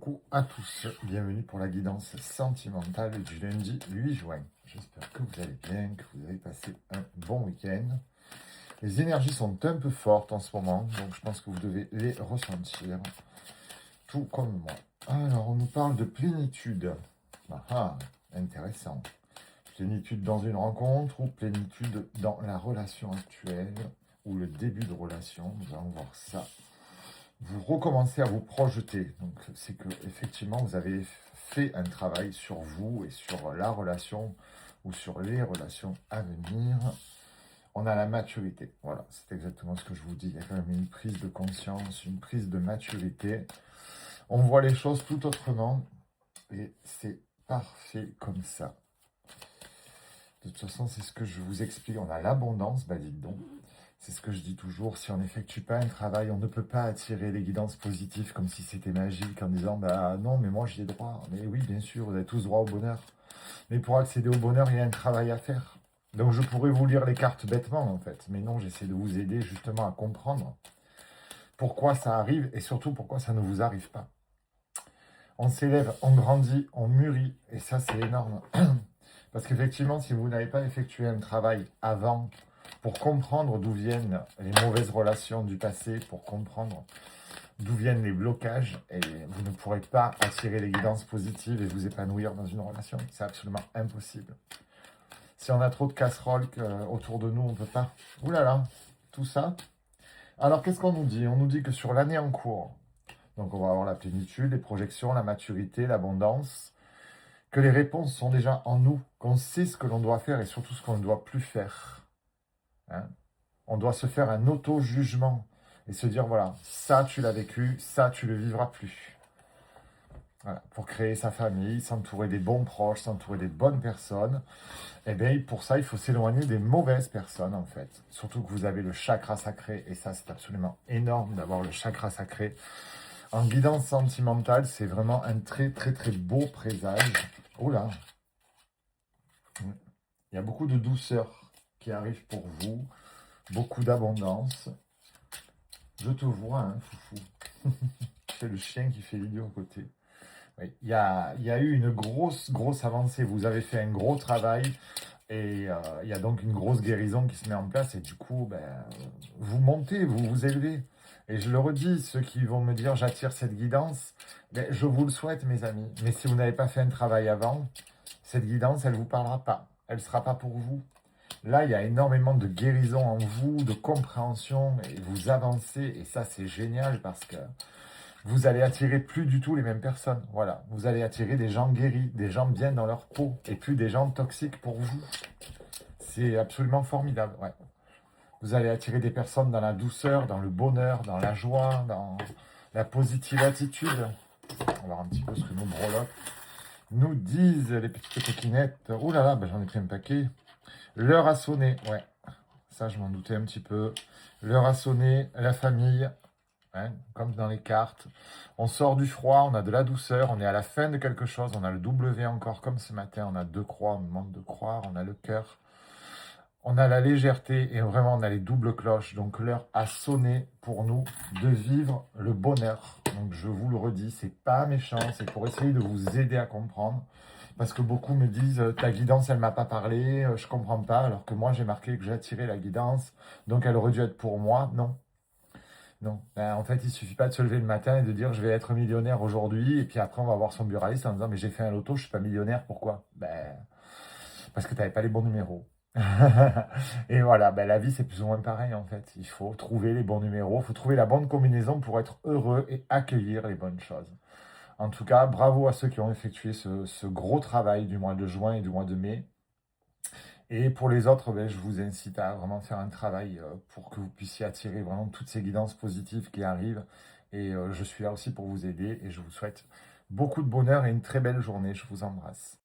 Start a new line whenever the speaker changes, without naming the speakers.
Coucou à tous, bienvenue pour la guidance sentimentale du lundi 8 juin. J'espère que vous allez bien, que vous avez passé un bon week-end. Les énergies sont un peu fortes en ce moment, donc je pense que vous devez les ressentir, tout comme moi. Alors, on nous parle de plénitude. Ah, intéressant. Plénitude dans une rencontre ou plénitude dans la relation actuelle ou le début de relation, nous allons voir ça. Vous recommencez à vous projeter. Donc, c'est que effectivement, vous avez fait un travail sur vous et sur la relation ou sur les relations à venir. On a la maturité. Voilà, c'est exactement ce que je vous dis. Il y a quand même une prise de conscience, une prise de maturité. On voit les choses tout autrement et c'est parfait comme ça. De toute façon, c'est ce que je vous explique. On a l'abondance, bah dites donc. C'est ce que je dis toujours, si on n'effectue pas un travail, on ne peut pas attirer les guidances positives comme si c'était magique en disant « bah non, mais moi j'y ai droit ». Mais oui, bien sûr, vous avez tous droit au bonheur. Mais pour accéder au bonheur, il y a un travail à faire. Donc je pourrais vous lire les cartes bêtement en fait. Mais non, j'essaie de vous aider justement à comprendre pourquoi ça arrive et surtout pourquoi ça ne vous arrive pas. On s'élève, on grandit, on mûrit et ça c'est énorme. Parce qu'effectivement, si vous n'avez pas effectué un travail avant pour comprendre d'où viennent les mauvaises relations du passé, pour comprendre d'où viennent les blocages, et vous ne pourrez pas attirer les guidances positives et vous épanouir dans une relation. C'est absolument impossible. Si on a trop de casseroles autour de nous, on ne peut pas. Ouh là là, tout ça. Alors, qu'est-ce qu'on nous dit? On nous dit que sur l'année en cours, donc on va avoir la plénitude, les projections, la maturité, l'abondance, que les réponses sont déjà en nous, qu'on sait ce que l'on doit faire et surtout ce qu'on ne doit plus faire. Hein? On doit se faire un auto-jugement et se dire, voilà, ça tu l'as vécu, ça tu le vivras plus. Voilà. Pour créer sa famille, s'entourer des bons proches, s'entourer des bonnes personnes, et bien pour ça, il faut s'éloigner des mauvaises personnes en fait. Surtout que vous avez le chakra sacré, et ça c'est absolument énorme d'avoir le chakra sacré. En guidance sentimentale, c'est vraiment un très très très beau présage. Oh là, il y a beaucoup de douceur qui arrive pour vous, beaucoup d'abondance. Je te vois, hein, foufou. C'est le chien qui fait l'idiot à côté. Oui, il y a eu une grosse avancée. Vous avez fait un gros travail et il y a donc une grosse guérison qui se met en place. Et du coup, ben, vous montez, vous vous élevez. Et je le redis, ceux qui vont me dire j'attire cette guidance, ben, je vous le souhaite, mes amis. Mais si vous n'avez pas fait un travail avant, cette guidance, elle ne vous parlera pas. Elle ne sera pas pour vous. Là, il y a énormément de guérison en vous, de compréhension, et vous avancez, et ça, c'est génial parce que vous allez attirer plus du tout les mêmes personnes. Voilà, vous allez attirer des gens guéris, des gens bien dans leur peau, et plus des gens toxiques pour vous. C'est absolument formidable, ouais. Vous allez attirer des personnes dans la douceur, dans le bonheur, dans la joie, dans la positive attitude. On va voir un petit peu ce que nos breloques nous disent, les petites coquinettes. Oh là là, ben j'en ai pris un paquet. L'heure a sonné, ouais. Ça, je m'en doutais un petit peu. L'heure a sonné, la famille, hein, comme dans les cartes. On sort du froid, on a de la douceur, on est à la fin de quelque chose. On a le W encore, comme ce matin, on a 2 croix, on demande de croire, on a le cœur. On a la légèreté et vraiment, on a les doubles cloches. Donc, l'heure a sonné pour nous de vivre le bonheur. Donc, je vous le redis, c'est pas méchant, c'est pour essayer de vous aider à comprendre. Parce que beaucoup me disent, ta guidance, elle m'a pas parlé, je comprends pas, alors que moi, j'ai marqué que j'attirais la guidance, donc elle aurait dû être pour moi. Non, non. Ben, en fait, il suffit pas de se lever le matin et de dire, je vais être millionnaire aujourd'hui, et puis après, on va voir son buraliste en disant, mais j'ai fait un loto, je suis pas millionnaire, pourquoi? Ben, parce que tu n'avais pas les bons numéros. Et voilà, ben, la vie, c'est plus ou moins pareil, en fait. Il faut trouver les bons numéros, il faut trouver la bonne combinaison pour être heureux et accueillir les bonnes choses. En tout cas, bravo à ceux qui ont effectué ce gros travail du mois de juin et du mois de mai. Et pour les autres, ben, je vous incite à vraiment faire un travail pour que vous puissiez attirer vraiment toutes ces guidances positives qui arrivent. Et je suis là aussi pour vous aider et je vous souhaite beaucoup de bonheur et une très belle journée. Je vous embrasse.